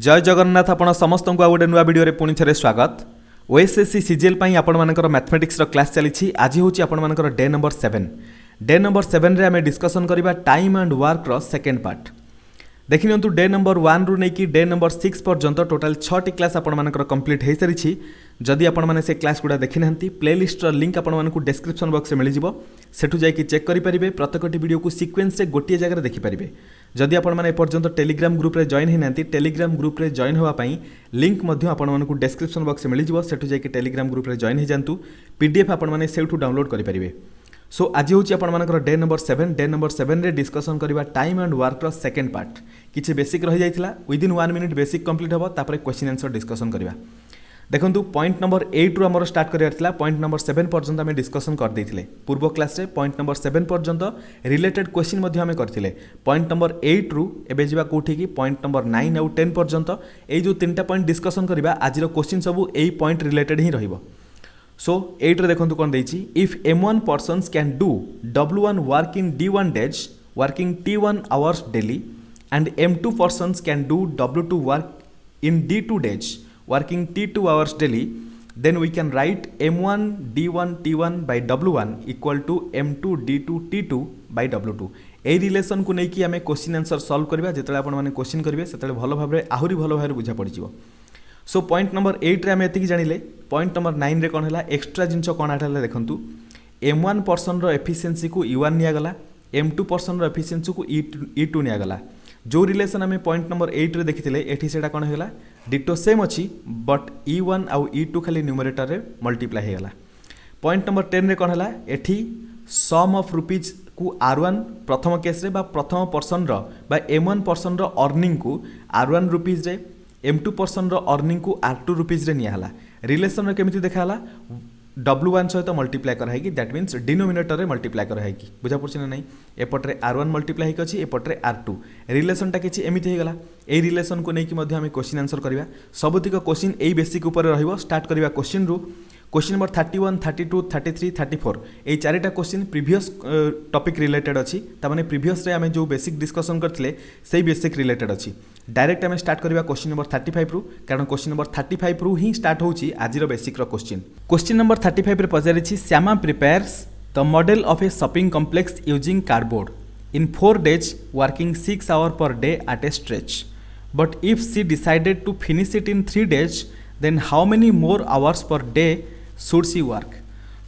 जय जगन्नाथ आपण समस्त को गोटे नुआ वीडियो पुणी थे स्वागत। ओएसएससी सीजीएल पाई आपण मानकर मैथमेटिक्स रो क्लास चली। आज हूँ आपण मानकर डे नंबर 7। डे नंबर 7 रे आम डिस्कसन करबा टाइम एंड वर्क रो सेकेंड पार्ट। देखि नियंतु डे नंबर 1 रु नेकी डे नंबर 6 पर्यंत टोटाल 6टी क्लास आपण मानकर कंप्लीट हो सारी। जदि आपण माने से क्लास गुडा देखि नांती प्लेलिस्ट रो लिंक आपण मानकु डिस्क्रिप्शन बॉक्स में मिल जिवो, सेठु जाई कि चेक करि परिबे। प्रत्येकटी वीडियो को सीक्वेंस रे गोटिए जगह देखि परिबे। जदि आपण माने पर्यंत टेलीग्राम ग्रुप रे जॉइन होइनांती टेलीग्राम ग्रुप रे जॉइन होवा पई लिंक मध्य आपण मानकु डिस्क्रिप्शन बॉक्स में मिल जिवो, सेठु जाई कि टेलीग्राम ग्रुप रे जॉइन हो जांतु। पीडीएफ आपण माने सेठु डाउनलोड करि परिबे। सो आज हूँ आपण मानकर डे नंबर 7। डे नंबर 7 रे डिस्कसन करबा टाइम एंड वर्क रो सेकेंड पार्ट। किछि बेसिक रहि जाइतिला, विदिन 1 मिनिट बेसिक कंप्लीट हबो, तापर क्वेश्चन आंसर डिस्कसन करबा। देखंतु पॉइंट नंबर 8 रु हमर स्टार्ट करियार थिला। पॉइंट नंबर 7 पर्यंत हमें डिस्कसन कर दैथिले पूर्व क्लास रे। पॉइंट नंबर 7 पर्यंत रिलेटेड क्वेश्चन मध्ये हमें करथिले। पॉइंट नंबर 8 रु एबे जिबा कोठी की पॉइंट नंबर 9 और 10 पर्यंत एई जो तीनटा पॉइंट डिस्कसन करबा। आज रो क्वेश्चन सब एई पॉइंट रिलेटेड ही रहिबो। सो 8 रे देखंतु कोन दैछि, if M1 persons can do W1 work in D1 days working T1 hours daily and M2 persons can do W2 work in D2 days working T2 hours daily, then we can write M1 D1 T1 by W1 equal to M2 D2 T2 by W2। A relation को लेकिन आम question answer solve करबा। जेतले आपण माने question करिवे सेतले भलो भाबरे आहुरी भलो भाबरे बुझा पड़ जिवो। सो पॉइंट नंबर 8 रे आम एतिकी जानिले। पॉइंट नंबर 9 रे कोन हला एक्स्ट्रा जिंस कोन आठले देखंतु, M1 पर्सन रो एफिशिएंसी को E1 निया गला, M2 पर्सन रो एफिशिएंसी को E2 निया गला। जो रिलेशन आम पॉइंट नंबर 8 रे देखिथिले एठी सेटा कोन हेला डिटो सेम अच्छी, बट E1 आउ E2 खाली न्यूमरेटर रे मल्टीप्लाई हे गला। पॉइंट नंबर 10 रे कोन हला एठी सम ऑफ रुपीज को R1 प्रथम केस रे बा प्रथम पर्सन रो बा M1 पर्सन रो अर्निंग को R1 रुपीज रे, M2 पर्सन रो अर्निंग को R2 रुपीज रे निया हला। रिलेशन रे केमिति देखा हला W1 सहित मल्टीप्लाई करा है, दैट मीन्स डिनोमिनेटर रे मल्टीप्लाई करा है। बुझा पड़छ ना नहीं? एपटरे R1 मल्टीप्लाई है अछि, एपटरे R2। रिलेशनटा किछि एमिति हे गला। ए रिलेशन को नेकी मध्ये हम क्वेश्चन आंसर करबा। सबतिक क्वेश्चन एई बेसिक ऊपर रहिबो। स्टार्ट करबा क्वेश्चन रु। क्वेश्चन नंबर 31, 32, 33, 34 ए चारिटा क्वेश्चन प्रीवियस टॉपिक रिलेटेड अछि। ता माने प्रीवियस रे हम जो बेसिक डिस्कशन करथिले सेही बेसिक रिलेटेड अछि। डायरेक्ट आम स्टार्ट करबा क्वेश्चन नंबर 35 रु, कारण क्वेश्चन नंबर 35 रु ही स्टार्ट होची आज रो बेसिक रो क्वेश्चन। क्वेश्चन नंबर 35 रे पजारिछि, Shyama prepares the model of a shopping complex using cardboard in 4 days working 6 hours per day at a stretch, but if she decided to finish it in 3 days then how many more hours per day should she work।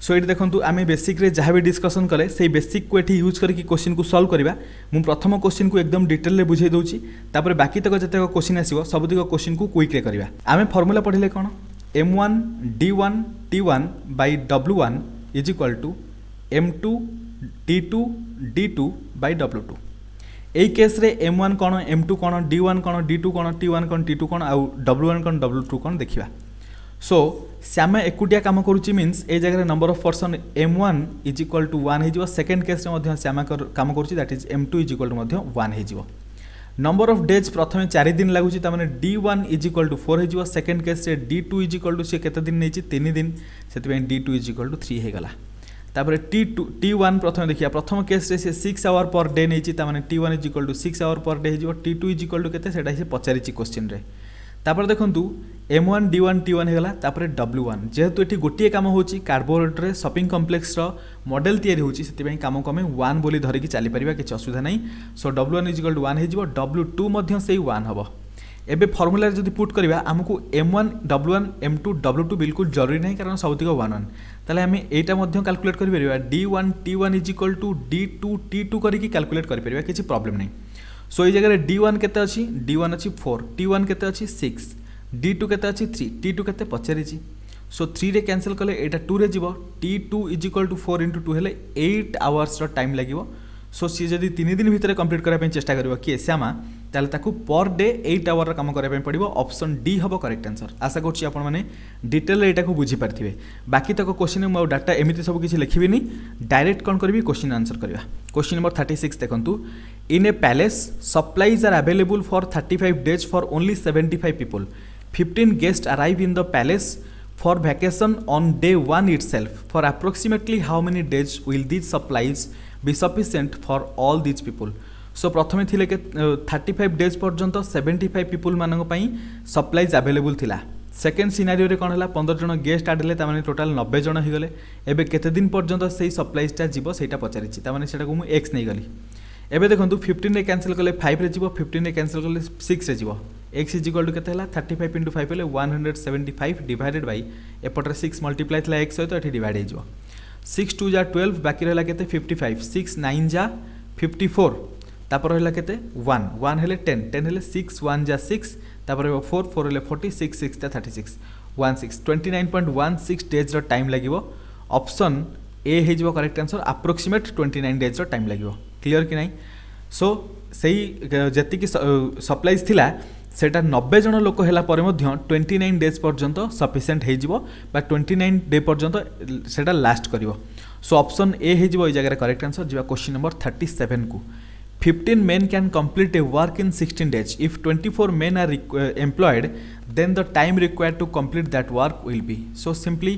सो ये देखो आम basic रे जहाँ भी discussion कले से basic को ये यूज करके क्वेश्चन को सॉल्व करवा। मु प्रथम क्वेश्चन को एकदम डिटेल रे बुझे दूची, तापर बाकी तक जते क्वेश्चन आसीबो सबतिक क्वेश्चन को क्विक रे करवा। आम formula पढ़िले cone, M1 D1 T1 by W1 is equal to M2 T2 D2 by W2। এই केस रे M1 कोन, M2 कोन, D1 कोन, D2 कोन, T1 कोन, T2 कोन आउ W1 कोन, W2 कोन देखिबा। सो श्यामा एकुटिया काम करूची मीन्स ए जगह number of person M1 is equal to 1 हो। Second case रे श्यामा काम करूची, that is M2 is equal to 1 हो। नंबर ऑफ डेज प्रथम 4 दिन लगुची, तामाने D1 इज इक्वल टू 4 हो। सेकेंड केस रे D2 इज इक्वल टू से केते दिन नेची 3 दिन, सेति D2 इज इक्वल टू 3 हे गला। तापर T1 प्रथम देखिया, प्रथम केस रे से 6 आवर पर डे नेची, तामाने T1 is equal to 6 hour per day हो। T2 इज इक्वल टू केते सेटा से पचारिची क्वेश्चन रे। तापर देखंतु M1 D1 T1 हेगला, तापर W1 जेहेतु एठी गोटिए काम होची कार्डबोर्ड रे शॉपिंग कॉम्प्लेक्स रो मॉडल तयारी होची, सेति पई काम को हमें 1 बोली धरि कि चली परिबा, किछ असुविधा नै। सो W1 इज इक्वल टू 1 हे जिवो, W2 मध्ये सेही 1 हबो। एबे फार्मूला रे जदि पुट करबा हमकु M1 W1 M2 W2 बिल्कुल जरूरी नै, कारण सबतिक 1 ताले हमें एटा मध्ये कैलकुलेट करि परिबा। D1 T1 is equal to D2 T2 करि कि कैलकुलेट करि परिबा, किछ प्रॉब्लम नै। सो ए जगह D1 केते अछि, D1 अछि 4, T1 केते अछि 6, D2 केते अछि 3, T2 केते पचारिछि। सो 3 रे कैंसिल कले एटा 2 रे जिवो, T2 इज इक्वल टू 4 * 2 हेले 8 आवर्स रो टाइम लागिवो। सो सी जदि 3 दिन भितर कंप्लीट करा पे चेष्टा करबो कि श्यामा, ताले ताकू पर डे 8 आवर रो काम करा पे पड़िबो। ऑप्शन डी हबो करेक्ट आंसर। आशा करछि आपण माने डिटेल रे एटा को बुझी पारथिबे। बाकी तक क्वेश्चन मो डाटा एमिति सब किछि लिखिबिनी, डायरेक्ट कोन करबी क्वेश्चन आंसर करबा। क्वेश्चन नंबर 36 देखंतु, in a palace supplies are available for 35 days for only 75 people। 15 guests arrive in the palace for vacation on day 1 itself। For approximately how many days will these supplies be sufficient for all these people। सो प्रथमे थिले के 35 days पर्यंत 75 people मानक पई supplies available थिला। Second scenario रे कौन है 15 जन गेस्ट आड हेले तामाने टोटाल 90 जन हो गले। एबे केते दिन पर्यंत से सप्लाइजटा जीवो सेटा पचारिछि तामाने सेटा को मु एक्स नै गली। एबे देखंतु 15 रे कैंसिल कले 5 रे जीवो 15 रे कैंसिल कले 6 रे जीवो x इज इक्वल टू केते हला 35 * 5 हेले 175 डिवाइडेड बाय एपटर 6 मल्टीप्लाई थला x सहित एठी डिवाइड हे जीवो 6 2 जा 12 बाकी रहला केते 55 6 9 जा 54 तापर रहला केते 1 1 हेले 10 10 हेले 6 1 जा 6 तापर 4 4 हेले 40 6 6 ता 36 16 29.16 डेज रो टाइम लागिवो। ऑप्शन ए हे जीवो करेक्ट आंसर अप्रोक्सीमेट 29 डेज रो टाइम लागिवो। क्लियर कि नहीं? सो सही जति की सप्लाइज थिला सेटा 90 जन लोक हैला परे मध्य 29 डेज पर्यंत सफिशिएंट हे जीवो बा 29 डे पर्यंत सेटा लास्ट करिवो। सो ऑप्शन ए हे जीवो ए जगह करेक्ट आंसर जीवा क्वेश्चन नंबर 37 को 15 men can complete a work in 16 days. If 24 men are employed, then the time required to complete that work will be. So simply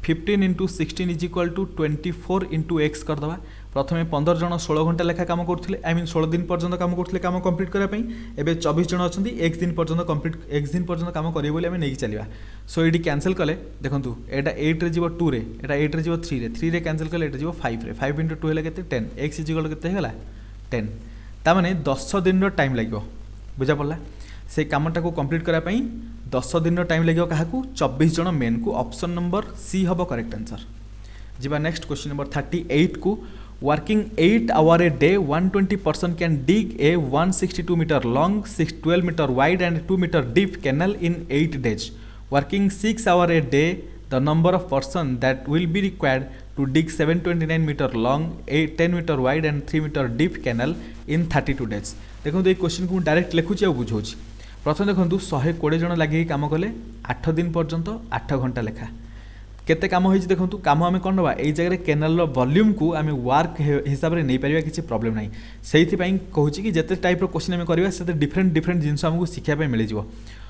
15 into 16 is equal to 24 into x कर दबा। प्रथमे 15 जन 16 घंटा लेखा काम करथिले I mean 16 दिन पर्यंत काम करथिले काम कंप्लीट करा पई। एबे 24 जन अछंती x दिन पर्यंत कंप्लीट x दिन पर्यंत काम करिवे बोली हमें नै चलिबा। सो एडी कैंसिल कले देखंतु एटा 8 रे जीवो 2 रे एटा 8 रे जीवो 3 रे 3 रे कैंसिल कले एटा जीवो 5 रे 5 into 2 हेला केते 10 x इज इक्वल केते हेला 10 तामाने 10 दिन रो टाइम लागिवो बुझा पड़ला। से कामटा को कंप्लीट करा पई 10 दिन रो टाइम लागिवो काहाकू 24 जन मेन को। ऑप्शन नंबर सी हबो करेक्ट आंसर। जिबा नेक्स्ट क्वेश्चन नंबर 38 को working 8 hour a day 120 person can dig a 162 meter long 12 meter wide and 2 meter deep canal in 8 days. Working 6 hour a day the number of person that will be required to dig 729 meter long, 10 meter wide and 3 meter deep canal in 32 days। देखो ये question को direct लिखुची आ बुझाऊँ। प्रथम देखो 120 जन लगे काम कले 8 दिन पर्यंत 8 घंटा लेखा केते काम होइछि देखो काम आम कौन ना ये जगह केनाल वॉल्यूम को आम वर्क हिसाब से नहीं पारिबा किसी प्रॉब्लम नहीं। से कहूँ कि जिते टाइप क्वेश्चन आम करवा से डिफरेंट डिफरेंट जिनस आमको शिखापी मिल जाव।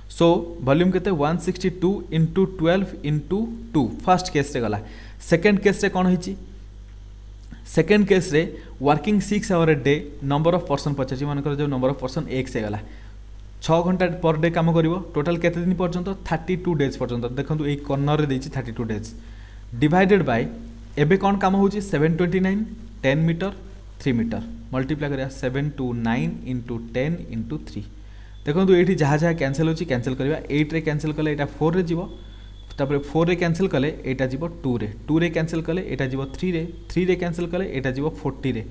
सो वॉल्यूम केते 162 into 12 into 2 फर्स्ट केस रे गला। सेकेंड केस रे कौन होइछि सेकेंड केस रे working 6 hour a day number of person पचार मानकर जो नंबर ऑफ पर्सन एक्स हे गला 6 घंटा पर डे काम करिवो टोटल केते दिन पर्यंत 32 डेज पर्यंत। देखंतु ए कॉर्नर रे देछि 32 डेज डिवाइडेड बाय एबे कौन काम होछि 729 10 मीटर 3 मीटर मल्टीप्लाई करिया 729 into 10 into 3। देखो ये जहाँ जहाँ कैंसिल होची कैंसिल करवा 8 रे कैंसिल कले एटा 4 रे जीवो तापर 4 रे कैंसिल कले एटा जीवो 2 रे 2 रे कैंसिल कले एटा जीवो 3 रे 3 रे कैंसिल कले एटा जीवो 40 रे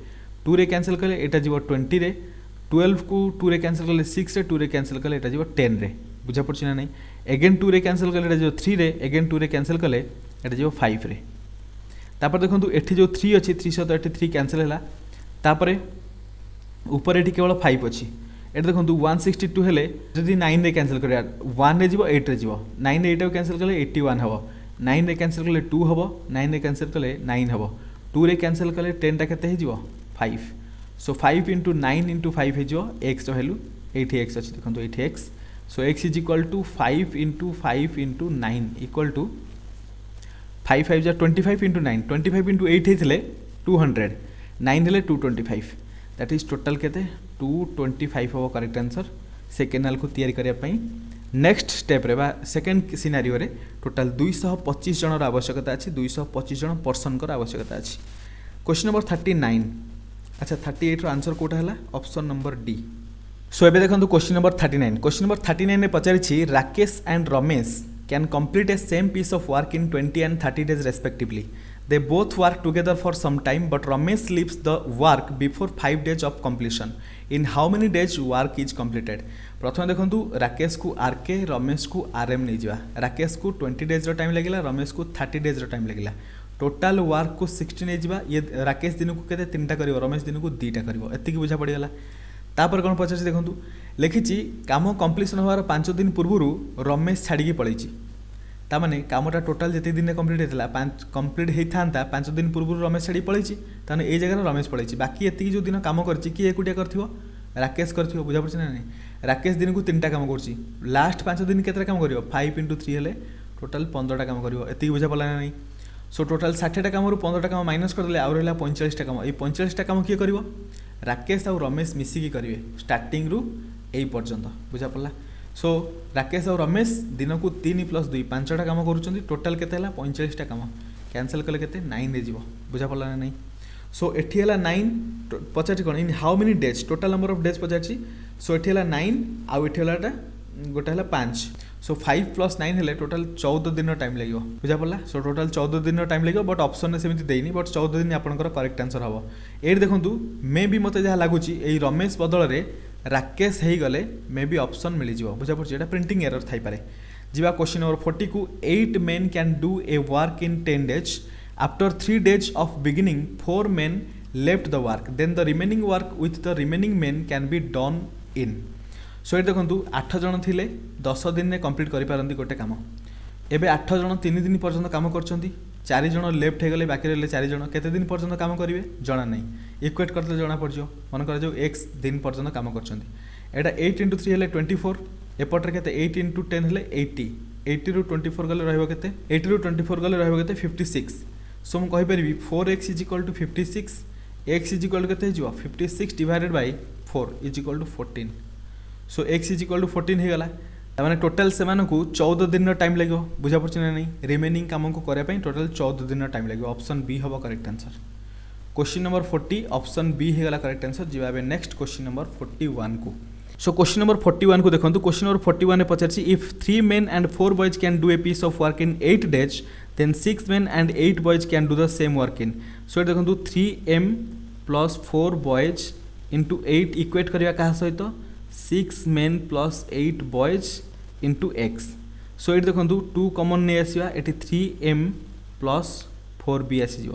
2 रे कैंसिल कले एटा जीवो 20 रे 12 को 2 रे कैंसिल कले 6 रे 2 रे कैंसिल कले एटा जीवो 10 रे बुझा पड़छि ना नहीं। अगेन 2 रे कैंसिल कले एटा जीवो 3 रे अगेन 2 रे कैंसिल कले एटा जीवो 5 रे तापर देखंतु एठी जो 3 अछि 3 सहित एठी 3 कैंसिल हैला तापर ऊपर एठी केवल 5 अछि। एटा देखो 162 हेले जदि 9 रे कैंसिल करिया 1 रे जीवो 8 रे जीवो 9 रे 8 को कैंसिल कले 81 हबो 9 रे कैंसिल कले 2 हबो 9 रे कैंसिल कले 9 हबो 2 रे कैंसिल कले 10 टा केते हे जीवो 5। सो 5 into 9 into 5 हे जीवो x वैल्यू 8 x अछि देखो 8 x। So x is equal to 5 into 5 into 9 equal to 5 5 जा 25 into 9 25 into 8 हेथिले 200 9 हेले 225 दैट इज टोटल केते 225 हो करेक्ट आंसर से केनाल को तैयारी करिया पई। नेक्स्ट स्टेप रे बा सेकंड सिनारियो रे टोटल 225 जन आवश्यकता अछि 225 जन पर्सन कर आवश्यकता अछि। क्वेश्चन नंबर 39 अच्छा 38 रो आंसर कोटा हला ऑप्शन नंबर डी। सो एबे देखंतु क्वेश्चन नंबर 39 रे पचारि छी Rakesh and Ramesh can complete a same piece of work in 20 and 30 days respectively। They both work together for some time, but Ramesh leaves the work before 5 days of completion. In how many days work is completed? प्रथम देखंतु राकेश को R K Ramesh को RM नहीं जावा। राकेश को 20 days रो time लगिला Ramesh को 30 days रो time लगिला total work को 16 नहीं जावा। ये राकेश दिन को केते 3टा करिवो रमेश दिन को 2टा करिवो एतिकी बुझा पड़ी गला। तापर कोन पछे देखंतु लिखिची काम कंप्लीशन होवार 5 दिन पूर्वरु रमेश छाड़ी पळैची तामाने कामटा टोटाल जिते दिन कंप्लीट होता 5 कंप्लीट होता 5 दिन पूर्व रमेश छाड़ी पड़े ताने ये जगह रमेश पड़े बाकी एति जो दिन कम कर एकुटिया कर राकेश कर बुझा पड़े ना नहीं। राकेश दिन को 3टा काम कर लास्ट 5 दिन केतरा काम कर 5 into 3 हेले टोटाल 15टा काम कर एति बुझा पड़ा ना नहीं। सो टोटाल 60टा काम 15टा काम माइनस करदे आउ रहा 45टा काम ये 45टा काम किए कर राकेश आउ रमेश मिसिकी करेंगे स्टार्टिंग रु यही पर्यंत बुझा पड़ा। सो राकेश और रमेश दिन को 3 + 2 5टा काम करुँच टोटाल केते 45टा काम कैंसल कले केते 9 रे बुझा पड़ा ना नहीं। सो एठी है 9 पचार कौन in how many days total number of days पचार। सो एठी है 9 आउ एठी है गोटे है 5। सो 5 + 9 है टोटाल 14 दिन टाइम लगे बुझा पड़ा। सो टोटाल 14 दिन टाइम लगे बट ऑप्शन में सेमती देनी बट 14 दिन आपंकर करेक्ट आंसर हम ये देखूँ मे भी मत जहाँ लगुच यही रमेश बदल में राकेश हो गले मे भी ऑप्शन मिल जाए बुझा पड़े प्रिंटिंग एरर थाई पारे। जीवा क्वेश्चन नंबर 40 को 8 men can do a work in 10 days after 3 days of beginning 4 men left the work then the remaining work with the remaining men can be done in. So ये देखो 8 जन थिले 10 दिन में complete करें गोटे कम एवं 8 जन 3 दिन पर्यंत काम कर 4 जन लेफ्ट हो गले बाकी रही 4 जन केते दिन पर्यंत काम करेंगे जना नहीं इक्वेट करते जना पड़ जाओ मन कर जो x दिन पर्यंत काम कर 8 × 3 है 24 एपटे के 8 × 10 है 80 80 ରୁ 24 गले रहिबो केते 80 ରୁ 24 गले रहिबो केते 56। सो मु कहि परिबी 4x = 56 x = केते हिजो 56 डिवाइडेड बाय 4 = 14। सो x = 14 हो गला तामाने टोटल से मानकू 14 दिन टाइम लगे बुझा पड़छ ना नहीं रिमेनिंग काम को करे पई टोटल 14 दिन टाइम लगे ऑप्शन बी हबो correct answer. Question number 40 option B हो गला करेक्ट आंसर। जीवा बे नेक्स्ट क्वेश्चन नंबर 41 को। सो क्वेश्चन नंबर 41 को देखो क्वेश्चन नंबर 41 में पचार if 3 men and 4 boys can do a piece of work in 8 days then 6 men and 8 boys can do the same work in. So देखो 3m + 4 boys into 8 equate करवा क्या सहित 6 men + 8 boys into x। सो ये देखो 2 common नहीं आसवा ये 3m + 4b आसीज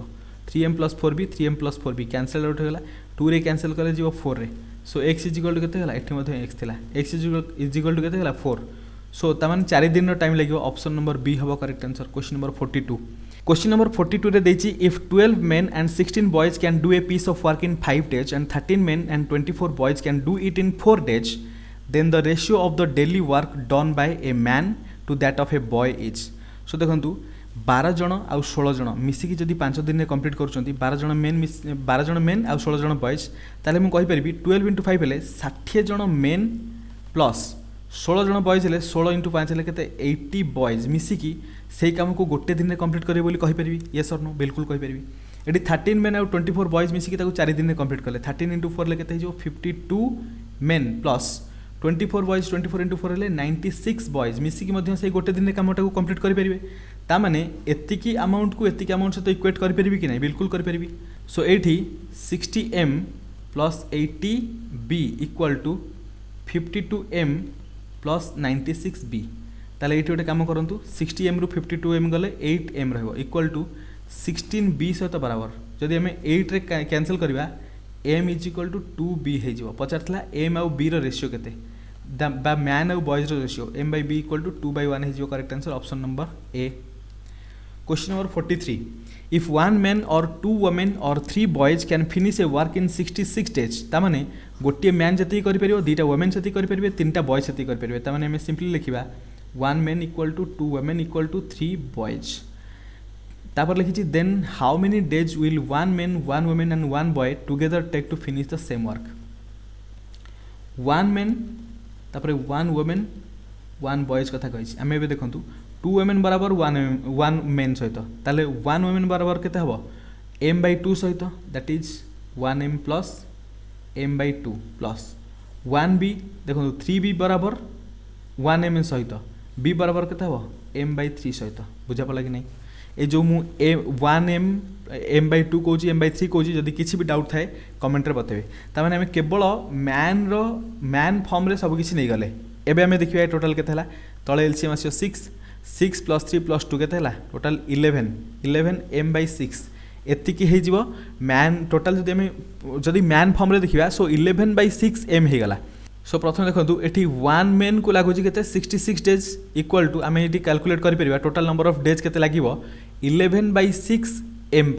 3m + 4b 3m + 4b cancel out होगा 2 रे कैंसल कले जीव 4 रे। सो x = केते हला एठी मध्ये x थिला x = केते हला 4। सो तामान 4 दिन टाइम लगे ऑप्शन नंबर बी हबो correct answer. Question number 42 question number 42 रे देछि if 12 men and 16 boys can do a piece of work in 5 days and 13 men and 24 boys can do it in 4 days then the ratio of the daily work done by a man to that of a boy is. So देखंतु 12 जन आउ 16 जन मिसिकी जदि 5 दिन में complete करुँच 12 जन main आउ 16 जन बॉयज ताले मु कहि परिबी 12 × 5 हेले 60 जन मेन प्लस 16 जन बॉयज हेले 16 × 5 हेले केते 80 बॉयज मिसिकी सेही काम को गोटे दिन में कंप्लीट करिवे बोली कहि परिबी यस और नो बिल्कुल कहि परिबी। एटी 13 मेन आउ 24 बॉयज मिसिकी ताको 4 दिन में कंप्लीट कले 13 × 4 ले केते जो 52 मेन प्लस 24 बॉयज 24 × 4 हेले 96 बॉयज मिसिकी मध्य से गोटे दिन में कामटा को कंप्लीट करि परिबे तामाने एतिकी अमाउंट को एतिकी अमाउंट सहित इक्वेट कर परिबी कि नहीं बिल्कुल कर परिबी। सो एठी 60m + 80b = 52m + 96b ताले एठी गोटे काम करंतु 60m ରୁ 52m गले 8m रहबो इक्वल टू 16b सहित बराबर जदि हमें 8 रे कैंसिल करबा m = 2b हे जिवो पचारथला m आउ b रो रेशियो केते बा मैन आउ बॉयज रो रेशियो m/b = 2/1 हे जिवो correct answer option number A. Question number 43 if 1 man or 2 women or 3 boys can finish A work in 66 days तामाने गोटे man जति करि परिबो 2टा women जति करि परिबे 3टा बॉयज जति करि परिबे तामाने हम सिंपली लिखिबा 1 man = 2 women = 3 boys तापर लिखिछि then how many days will 1 man 1 woman and 1 boy together take to finish the same work. 1 man तापर 1 woman 1 boys कथा कहिछि आमे एबे देखंतु 2 women बराबर 1 man सहित ताले 1 woman बराबर केते हबो m/2 सहित that is 1m + m/2 plus 1b देखंतु 3b बराबर 1m सहित b बराबर केते हबो m/3 सहित बुझा पला कि नहीं ए जो मु 1m m/2 कहूँ m/3 कहूँ जदि किसी भी डाउट थाए कमेंट रे बतेबे तामाने हमें केवल मैन फॉर्म रे सब किछि नै गले एबे हमें देखिबा टोटल केते हला तळे एलसीएम आसियो 6 + 3 + 2 केते हला टोटल 11 m/6 एतिकी हे जिवो मैन टोटल जदि मैन फॉर्म रे देखिबा सो 11/6 m हे गला। सो प्रथम देखो ये 1 man को लगुच के 66 days इक्वल टू आम ये कैलकुलेट कर टोटल नंबर ऑफ डेज के लगे 11/6 m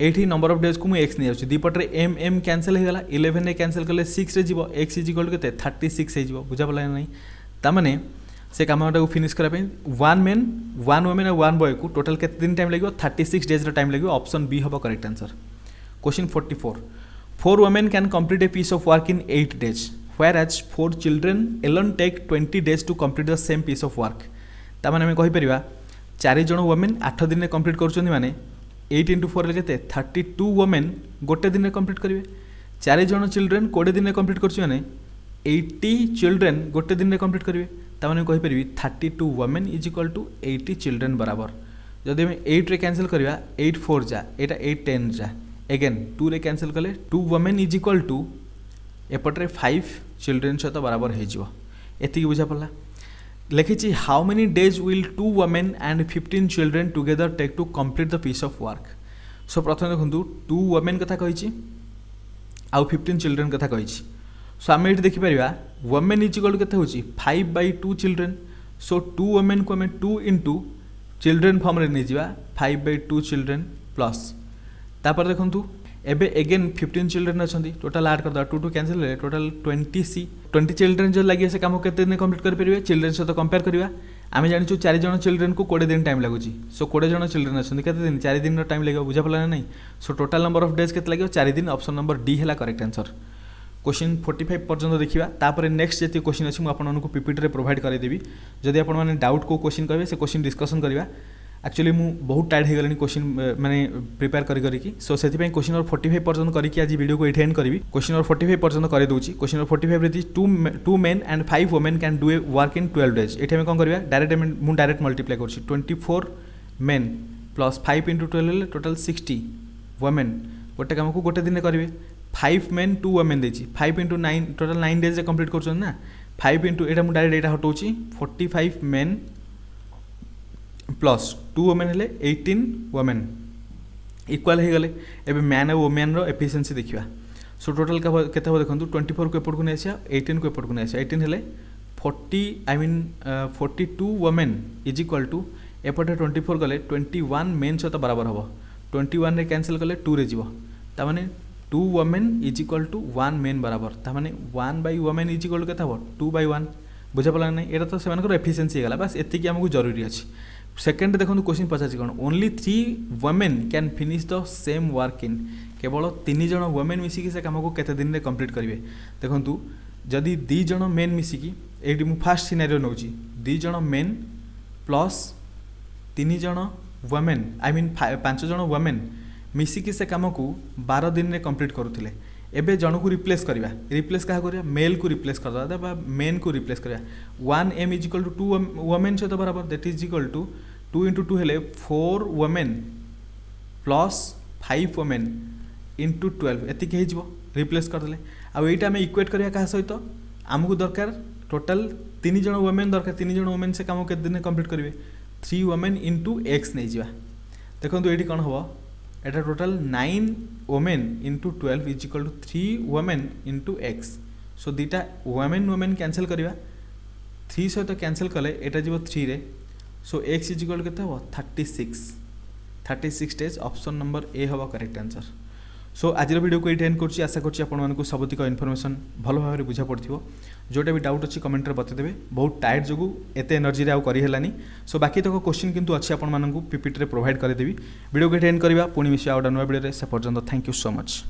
ये नंबर ऑफ डेज को मुझे x नहीं जाऊँ दीपटे m कैंसल होगा 11 रे कैंसल कले 6 रे जीवो x = 36 हो बुझा पड़ा नहीं तामाने से कामटा को फिनिश करने 1 man 1 woman और 1 boy को टोटल केते दिन टाइम लगे 36 days टाइम लगे ऑप्शन बी हम correct answer. Question 44 4 women can complete a piece of work in 8 days, whereas 4 children alone take 20 days to complete the same piece of work. ताମାନେ ଆମେ କହିପାରିବା 4 ଜଣ women 8 ଦିନରେ complete କରୁଛନ୍ତି ମାନେ 8 into 4 ରେ କେତେ 32 women ଗୋଟେ ଦିନରେ କମ୍ପ୍ଲିଟ୍ କରିବେ। 4 ଜଣ ଚିଲଡ୍ରେନ୍ 20 ଦିନରେ କମ୍ପ୍ଲିଟ୍ କରୁଛି ମାନେ 80 ଚିଲଡ୍ରେନ୍ ଗୋଟେ ଦିନରେ କମ୍ପ୍ଲିଟ୍ କରିବେ। ତାମାନେ ମୁଁ କହିପାରିବି 32 women is equal to 80 children बराबर। जदि आम 8 रे कैंसिल करवा 8 4 जा एटा 8 10 जा एगेन 2 रे कैंसिल कले 2 women is equal to एपटे 5 चिल्ड्रेन सहित बराबर हो एति बुझा पड़ा। लिखी how many days will 2 women and 15 children together take to complete the piece of work. So प्रथम देखो 2 women कथा कही आउ 15 चिल्ड्रेन कथा कही। सो आम ये देखिपर women इज इक्वल के 5/2 चिल्ड्रेन। सो 2 women को आम 2 into चिल्ड्रेन फॉर्म रे नहीं जा 5/2 चिल्ड्रेन प्लस तापर देखो एबे एगेन 15 चिल्ड्रेन अच्छा टोटाल आड कर 2 2 कैंसिल टोटाल 20 चिल्ड्रेन जो लगे से काम केते दिन कंप्लीट कर परिबे चिल्ड्रेन सहित कंपेयर करवा। आम जानी 4 जन चिल्ड्रेन को 20 दिन टाइम लगुच। सो 20 जन चिल्ड्रेन अच्छा केते दिन 4 दिन टाइम लगे बुझा पड़ा नहीं। सो टोटाल नंबर ऑफ डेज केते लगे 4 दिन। ऑप्शन नंबर डी है करेक्ट आंसर। क्वेश्चन 45 पर्यंत देखा तापर नेक्स्ट जी क्वेश्चन अच्छी मुझे पीपीटी प्रोवाइड करदेवी। जदि आपने डाउट को क्वेश्चन करेंगे से क्वेश्चन डिस्कसन करवा। एक्चुअली मु बहुत टायर्ड हो गली क्वेश्चन माने प्रिपेयर करी सो से क्वेश्चन नंबर 45 पर्यंत करके आज वीडियो को एंड करी। क्वेश्चन नंबर 45 पर्यंत कर दूसरी। क्वेश्चन नंबर 45 रे 2 men and 5 women can do a work in 12 days। ये कौन करवा डायरेक्ट मल्टीप्लाई कर 24 men plus 5 into 12 total 60 women गोटे काम को गोटे दिन करेंगे। 5 men 2 women देची 5 into 9 total 9 days complete कर ना 5 into एटा मुझे डायरेक्ट यहाँ हटाऊँ 45 men प्लस 2 women हेले 18 women इक्वाल हो गले। एबे मैन और वोमेन रो एफिशिएंसी देखिबा। सो टोटाल केते हो देखंतु 24 को एपट को नै आसिया 18 को एपट को नै आसिया 18 हेले 42 women इज इक्वल टू एपटे 24 गले 21 men सहित बराबर हम 21 रे कैंसिल कले 2 रे जीवो ता माने 2 women is equal to 1 men बराबर ता माने 1/women इज इक्वल केता हो 2/1 बुझा पड़ा नहीं। एटा तो सेमानकर एफिशिएंसी गला बस एतिकी हमकु जरूरी अछि। सेकेंड देखो क्वेश्चन पचासी कौन only 3 women can finish the same work इन केवल 3 जन वोमेन मिसिकी से काम को केते दिन में कंप्लीट करेंगे। देखो जदि 2 जन मेन मिसिकी ये मुझे फास्ट सिनारियो नौ 2 जन मेन प्लस 3 जन वोमेन आई मीन 5 जन वोमेन मिसिकी से काम को 12 दिन में कंप्लीट करुले। एबे जन को रिप्लेस करवा रिप्लेस क्या करवा मेल को रिप्लेस कर मेन को रिप्लेस करवा 1 m is equal to 2 women सहित बराबर that is equal to 2 into 2 हेले 4 women प्लस 5 women into 12 एतिक हो रिप्लेस करदे। आईटा आम इक्वेट करवा क्या सहित आमको दरकार टोटाल 3 जन women दरकार 3 जन women से काम केते दिन कंप्लीट करेंगे 3 women into x नहीं जा। देखो ये कौन हम एटा total 9 women into 12 is equal to 3 women into x। So दीटा women कैंसिल करवा 3 सहित कैंसिल कले एटा जीव 3 रे। सो x इज इक्वल केते हो 36 डेज। ऑप्शन नंबर ए हम करेक्ट आंसर। सो आज वीडियो को ये एंड कर आशा करूँ सबुतिक इनफॉरमेशन भल भाव में बुझा पड़ो। जोटा भी डाउट अच्छी कमेंट रे बतेदेवे। बहुत टायर्ड जो एत एनर्जी आउ करेलानी। सो बाकी तक क्वेश्चन किंतु अच्छी आपको पीपीटी प्रोवाइड करदेवी। वीडियो को एंड करवा पुणी मिस आउ नुआ वीडियो से पर्यंत थैंक यू सो मच।